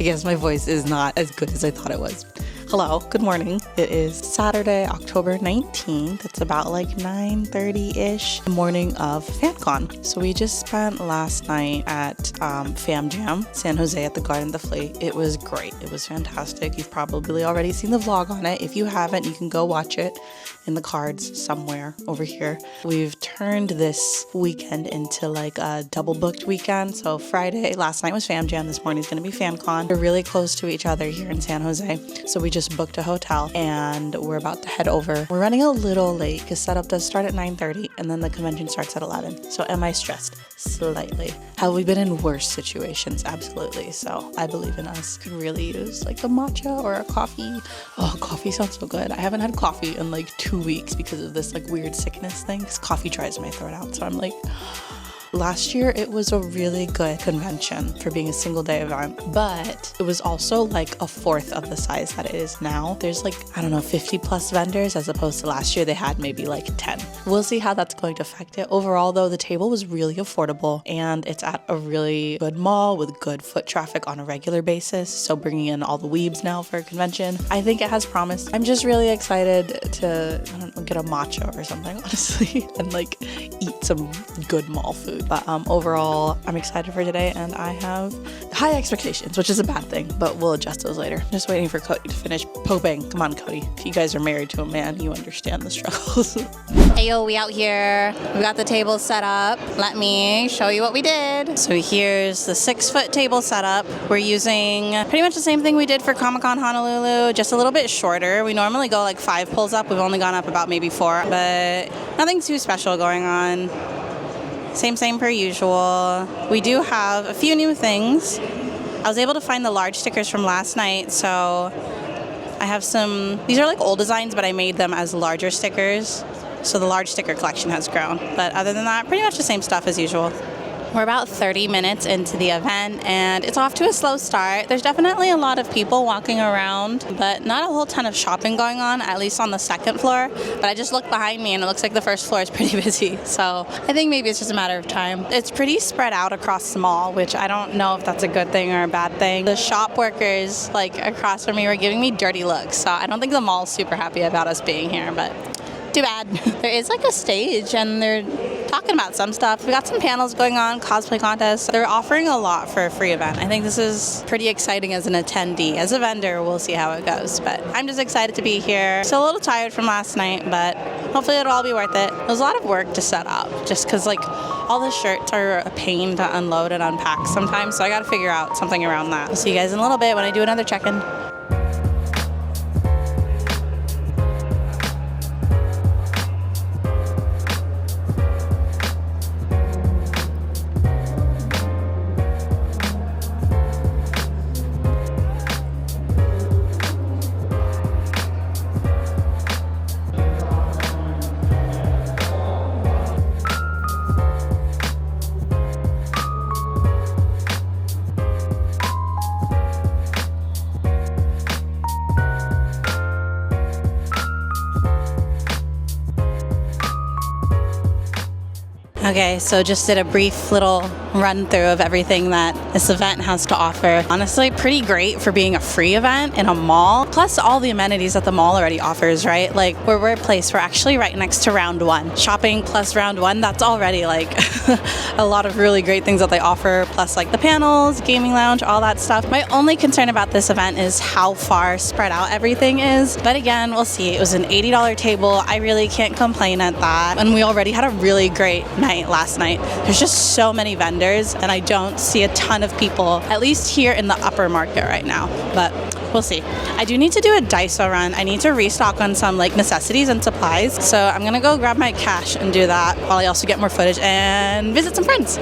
I guess my voice is not as good as I thought it was. Hello, good morning. It is Saturday, October 19th. It's about like 9:30-ish, the morning of FanCon. So we just spent last night at Fam Jam, San Jose at the Garden of the Fleet. It was great. It was fantastic. You've probably already seen the vlog on it. If you haven't, you can go watch it in the cards somewhere over here. We've turned this weekend into like a double booked weekend. So Friday, last night was Fam Jam. This morning's gonna be FanCon. We're really close to each other here in San Jose. So we just booked a hotel and we're about to head over. We're running a little late because setup does start at 9:30 and then the convention starts at 11. So am I stressed? Slightly. Have we been in worse situations? Absolutely. So I believe in us. Could really use like a matcha or a coffee. Oh, coffee sounds so good. I haven't had coffee in like 2 weeks because of this like weird sickness thing. Because coffee dries my throat out. So I'm like, last year it was a really good convention for being a single day event, but it was also like a fourth of the size that it is now. There's like, I don't know, 50 plus vendors as opposed to last year they had maybe like 10. We'll see how that's going to affect it. Overall though, the table was really affordable and it's at a really good mall with good foot traffic on a regular basis. So bringing in all the weebs now for a convention, I think it has promise. I'm just really excited to, I don't know, get a matcha or something, honestly, and like eat some good mall food. But overall, I'm excited for today and I have high expectations, which is a bad thing, but we'll adjust those later. Just waiting for Cody to finish poping. Come on, Cody. If you guys are married to a man, you understand the struggles. Hey, yo, we out here. We got the table set up. Let me show you what we did. So here's the 6-foot table setup. We're using pretty much the same thing we did for Comic-Con Honolulu, just a little bit shorter. We normally go like 5 pulls up. We've only gone up about maybe 4, but nothing too special going on. Same per usual. We do have a few new things. I was able to find the large stickers from last night, so I have some, these are like old designs, but I made them as larger stickers. So the large sticker collection has grown. But other than that, pretty much the same stuff as usual. We're about 30 minutes into the event and it's off to a slow start. There's definitely a lot of people walking around, but not a whole ton of shopping going on, at least on the second floor. But I just looked behind me and it looks like the first floor is pretty busy. So I think maybe it's just a matter of time. It's pretty spread out across the mall, which I don't know if that's a good thing or a bad thing. The shop workers like across from me were giving me dirty looks. So I don't think the mall's super happy about us being here, but too bad. There is like a stage and they're talking about some stuff. We got some panels going on, cosplay contests. They're offering a lot for a free event. I think this is pretty exciting as an attendee. As a vendor, we'll see how it goes, but I'm just excited to be here. Still a little tired from last night, but hopefully it'll all be worth it. It was a lot of work to set up just because like all the shirts are a pain to unload and unpack sometimes, so I gotta figure out something around that. I'll see you guys in a little bit when I do another check-in. Okay, so just did a brief little run through of everything that this event has to offer. Honestly, pretty great for being a free event in a mall, plus all the amenities that the mall already offers, right? Like we're a place, we're actually right next to Round 1. Shopping plus Round 1, that's already like a lot of really great things that they offer, plus like the panels, gaming lounge, all that stuff. My only concern about this event is how far spread out everything is. But again, we'll see. It was an $80 table. I really can't complain at that. And we already had a really great night last night. There's just so many vendors and I don't see a ton of people, at least here in the upper market right now, but we'll see. I do need to do a Daiso run. I need to restock on some like necessities and supplies. So I'm gonna go grab my cash and do that while I also get more footage and visit some friends.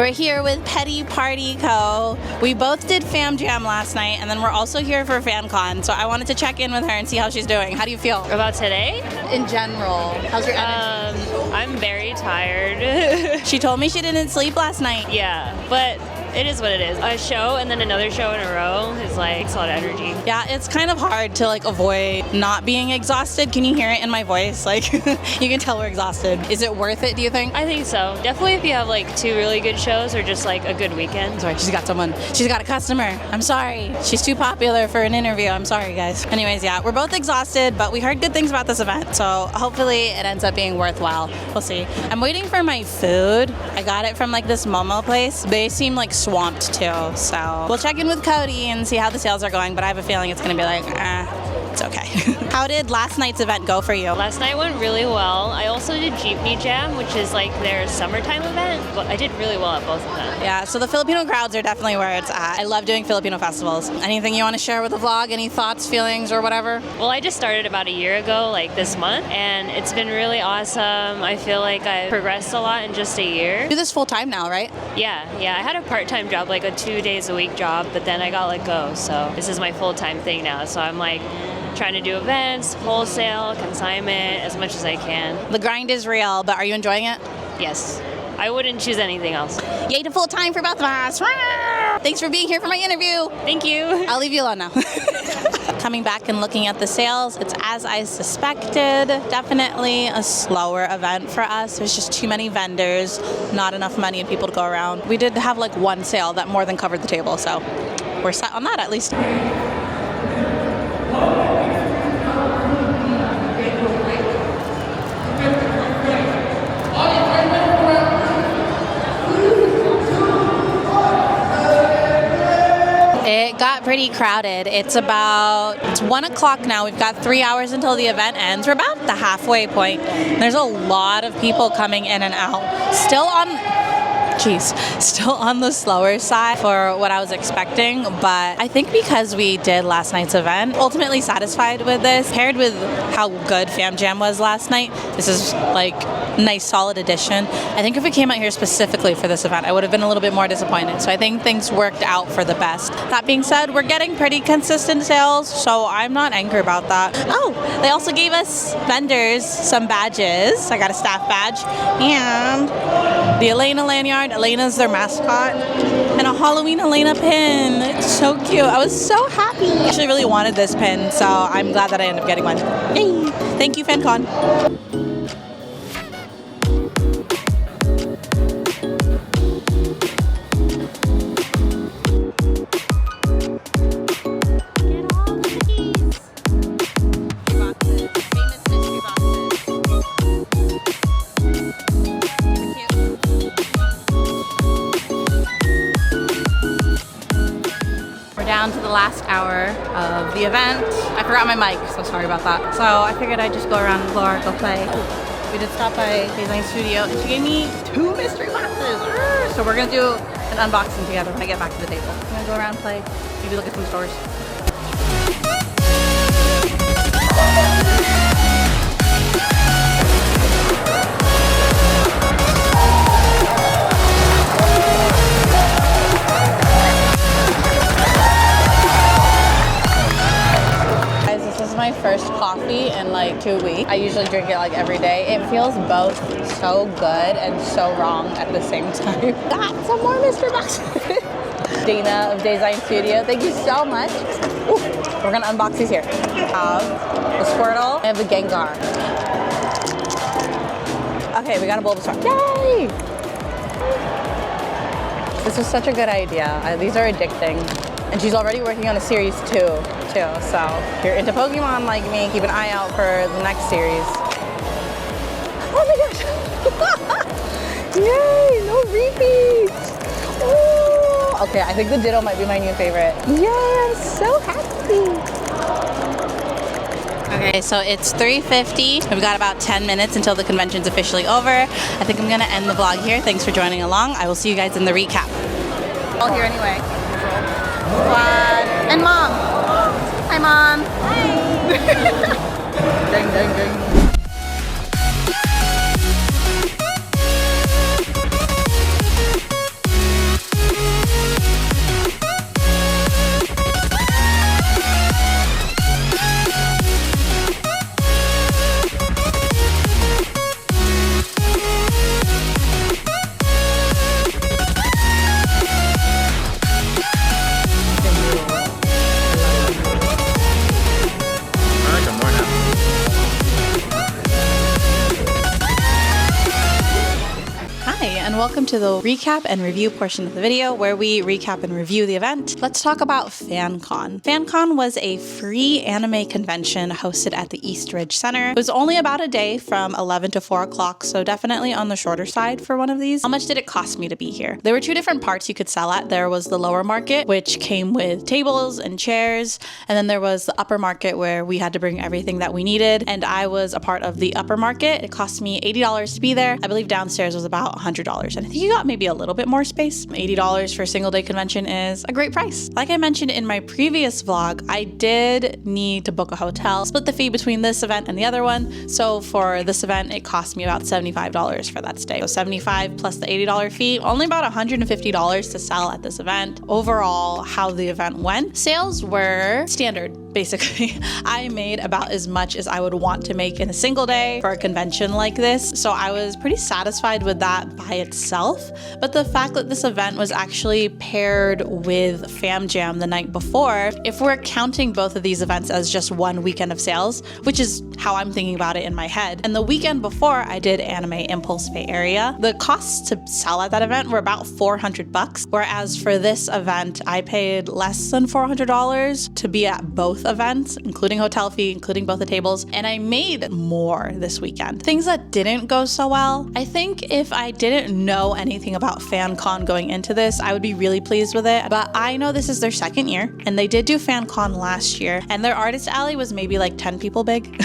We're here with Petty Party Co. We both did Fam Jam last night, and then we're also here for FanCon. So I wanted to check in with her and see how she's doing. How do you feel About today? in general? How's your energy? I'm very tired. She told me she didn't sleep last night. Yeah, but it is what it is. A show and then another show in a row is like, it's a lot of energy. Yeah, it's kind of hard to like avoid not being exhausted. Can you hear it in my voice? Like, you can tell we're exhausted. Is it worth it, do you think? I think so. Definitely if you have like 2 really good shows or just like a good weekend. Sorry, she's got someone. She's got a customer. I'm sorry. She's too popular for an interview. I'm sorry, guys. Anyways, yeah, we're both exhausted, but we heard good things about this event, so hopefully it ends up being worthwhile. We'll see. I'm waiting for my food. I got it from like this Momo place. They seem like swamped too, so we'll check in with Cody and see how the sales are going, but I have a feeling it's gonna be like, it's okay. How did last night's event go for you? Last night went really well. I also did Jeepney Jam, which is like their summertime event, but I did really well at both of them. Yeah, so the Filipino crowds are definitely where it's at. I love doing Filipino festivals. Anything you want to share with the vlog? Any thoughts, feelings, or whatever? Well, I just started about a year ago, like this month, and it's been really awesome. I feel like I've progressed a lot in just a year. You do this full time now, right? Yeah. I had a part-time job, like a 2 days a week job, but then I got let go. So this is my full-time thing now. So I'm like trying to do events, wholesale, consignment, as much as I can. The grind is real, but are you enjoying it? Yes. I wouldn't choose anything else. Yay to full time for both of us. Thanks for being here for my interview. Thank you. I'll leave you alone now. Coming back and looking at the sales, it's as I suspected. Definitely a slower event for us. There's just too many vendors, not enough money and people to go around. We did have like one sale that more than covered the table, so we're set on that at least. It got pretty crowded. It's 1 o'clock now. We've got 3 hours until the event ends. We're about the halfway point. There's a lot of people coming in and out. Still on the slower side for what I was expecting, but I think because we did last night's event, ultimately satisfied with this, paired with how good Fam Jam was last night, this is like nice solid addition. I think if we came out here specifically for this event, I would have been a little bit more disappointed. So I think things worked out for the best. That being said, we're getting pretty consistent sales, so I'm not angry about that. Oh, they also gave us vendors some badges. I got a staff badge and the Elena lanyard. Elena's their mascot, and a Halloween Elena pin. It's so cute. I was so happy. I actually really wanted this pin, so I'm glad that I ended up getting one. Yay! Thank you, FanCon. Down to the last hour of the event. I forgot my mic, so sorry about that. So I figured I'd just go around the floor, go play. We did stop by Design Studio, and she gave me 2 mystery boxes. So we're gonna do an unboxing together when I get back to the table. I'm gonna go around, play, maybe look at some stores. My first coffee in like 2 weeks. I usually drink it like every day. It feels both so good and so wrong at the same time. Got some more mystery boxes. Dana of Design Studio, thank you so much. Ooh, we're gonna unbox these here. I have the Squirtle and the Gengar. Okay, we got a Bulbasaur. Yay! This was such a good idea. These are addicting. And she's already working on a series 2 too. So if you're into Pokemon like me, keep an eye out for the next series. Oh my gosh! Yay! No repeats! Oh! Okay, I think the Ditto might be my new favorite. Yay! I'm so happy! Okay, so it's 3:50. We've got about 10 minutes until the convention's officially over. I think I'm gonna end the vlog here. Thanks for joining along. I will see you guys in the recap. All here anyway. What? And Mom. Hi, Mom. Hi. Ding, ding, ding. to the recap and review portion of the video where we recap and review the event. Let's talk about FanCon. FanCon was a free anime convention hosted at the Eastridge Center. It was only about a day from 11 to 4 o'clock, so definitely on the shorter side for one of these. How much did it cost me to be here? There were two different parts you could sell at. There was the lower market, which came with tables and chairs, and then there was the upper market where we had to bring everything that we needed, and I was a part of the upper market. It cost me $80 to be there. I believe downstairs was about $100, and I think you got maybe a little bit more space. $80 for a single day convention is a great price. Like I mentioned in my previous vlog, I did need to book a hotel, split the fee between this event and the other one. So for this event, it cost me about $75 for that stay. So $75 plus the $80 fee, only about $150 to sell at this event. Overall, how the event went, sales were standard. Basically, I made about as much as I would want to make in a single day for a convention like this. So I was pretty satisfied with that by itself. But the fact that this event was actually paired with Fam Jam the night before, if we're counting both of these events as just one weekend of sales, which is how I'm thinking about it in my head. And the weekend before I did Anime Impulse Bay Area, the costs to sell at that event were about $400, whereas for this event, I paid less than $400 to be at both events, including hotel fee, including both the tables, and I made more this weekend. Things that didn't go so well. I think if I didn't know anything about FanCon going into this, I would be really pleased with it, but I know this is their second year, and they did do FanCon last year, and their artist alley was maybe like 10 people big,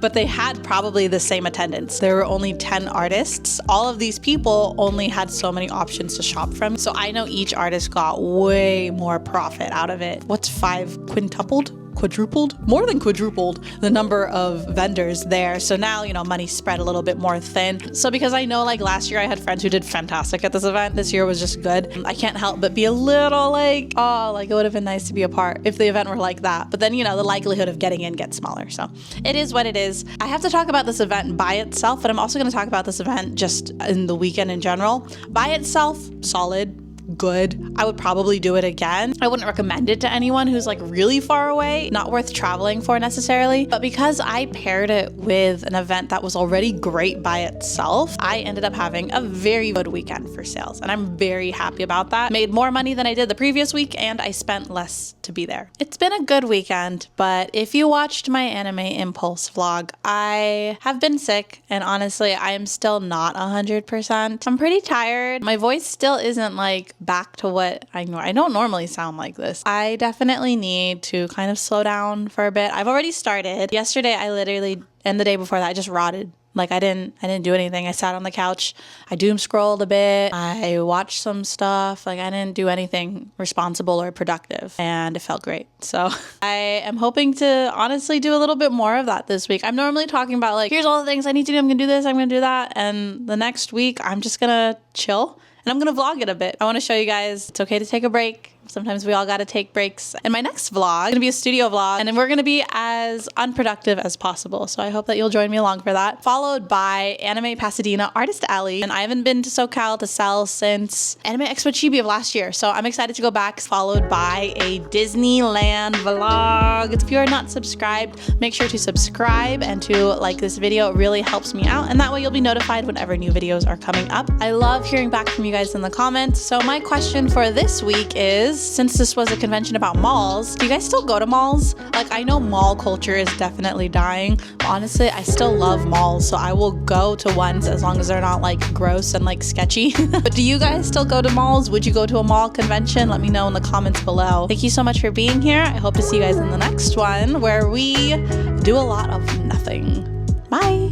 but they had probably the same attendance. There were only 10 artists. All of these people only had so many options to shop from, so I know each artist got way more profit out of it. What's 5 quintupled? Quadrupled, more than quadrupled the number of vendors there. So now, you know, money spread a little bit more thin. So because I know like last year I had friends who did fantastic at this event, this year was just good. I can't help but be a little like, oh, like it would have been nice to be a part if the event were like that. But then, you know, the likelihood of getting in gets smaller. So it is what it is. I have to talk about this event by itself, but I'm also going to talk about this event just in the weekend in general. By itself, solid. Good. I would probably do it again. I wouldn't recommend it to anyone who's like really far away, not worth traveling for necessarily. But because I paired it with an event that was already great by itself, I ended up having a very good weekend for sales. And I'm very happy about that. Made more money than I did the previous week, and I spent less to be there. It's been a good weekend, but if you watched my Anime Impulse vlog, I have been sick, and honestly, I am still not 100%. I'm pretty tired. My voice still isn't like back to what I know. I don't normally sound like this. I definitely need to kind of slow down for a bit. I've already started. Yesterday, I literally, and the day before that, I just rotted. Like I didn't do anything. I sat on the couch. I doom scrolled a bit. I watched some stuff. Like I didn't do anything responsible or productive, and it felt great. So I am hoping to honestly do a little bit more of that this week. I'm normally talking about like, here's all the things I need to do. I'm gonna do this. I'm gonna do that. And the next week, I'm just gonna chill. And I'm gonna vlog it a bit. I wanna show you guys it's okay to take a break. Sometimes we all gotta take breaks. And my next vlog is gonna be a studio vlog, and then we're gonna be as unproductive as possible. So I hope that you'll join me along for that. Followed by Anime Pasadena Artist Alley. And I haven't been to SoCal to sell since Anime Expo Chibi of last year. So I'm excited to go back. Followed by a Disneyland vlog. If you are not subscribed, make sure to subscribe and to like this video. It really helps me out. And that way you'll be notified whenever new videos are coming up. I love hearing back from you guys in the comments. So my question for this week is, since this was a convention about malls, do you guys still go to malls? Like I know mall culture is definitely dying. But honestly, I still love malls, so I will go to ones as long as they're not like gross and like sketchy. But do you guys still go to malls? Would you go to a mall convention? Let me know in the comments below. Thank you so much for being here. I hope to see you guys in the next one where we do a lot of nothing. Bye.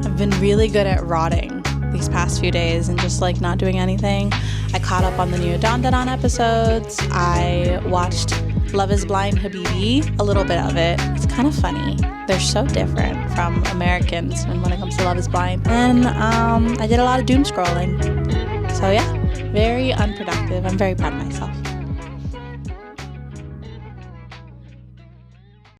I've been really good at rotting these past few days and just like not doing anything. I caught up on the new Don episodes. I watched Love is Blind Habibi, a little bit of it. It's kind of funny. They're so different from Americans when it comes to Love is Blind. And I did a lot of doom scrolling. So yeah, very unproductive. I'm very proud of myself.